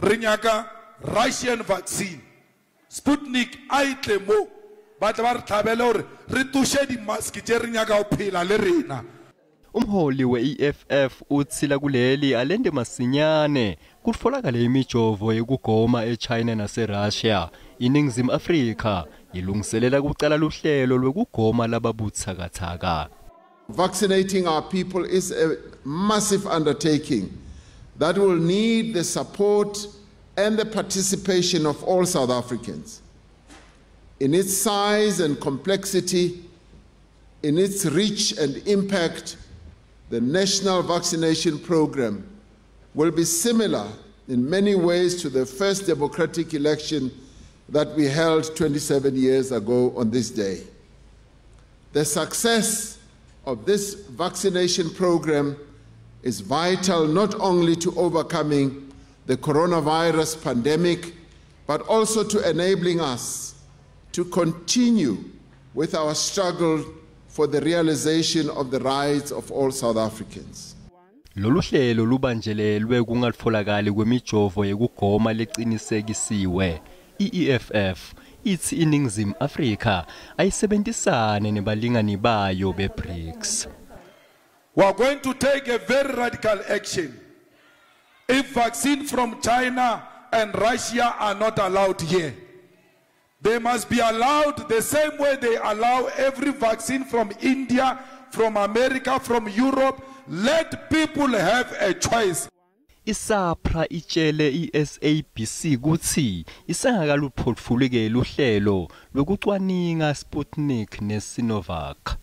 re nyaka Russian vaccine Sputnik a itle mo ba tla ba re tlhabela hore re tushe di mask tse re nyaka ho phela le rena. Umholi we-EFF utsila kuleli alende masinyane kutfolakale imijovo yokugoma eChina naseRussia. INingizimu Afrika ilungiselela kucala luhlelo lwekugoma lababutsakatsaka. Vaccinating our people is a massive undertaking that will need the support and the participation of all South Africans. In its size and complexity, in its reach and impact, the national vaccination program will be similar in many ways to the first democratic election that we held 27 years ago on this day. The success of this vaccination program is vital not only to overcoming the coronavirus pandemic, but also to enabling us to continue with our struggle for the realization of the rights of all South Africans. Lolu hlelo lubanjelelwe kungatfolakali kwemijovo yekugoma lecinisekisiwe. I-EFF ithi iNingizimu Afrika ayisebentisane nebalingani bayo be-BRICS. We are going to take a very radical action. If vaccine from China and Russia are not allowed here, they must be allowed the same way they allow every vaccine from India, from America, from Europe. Let people have a choice. ISAPRA itshele iSABC kuthi isangakaluphotfuleke luhlelo lokucwaninga Sputnik neSinovac.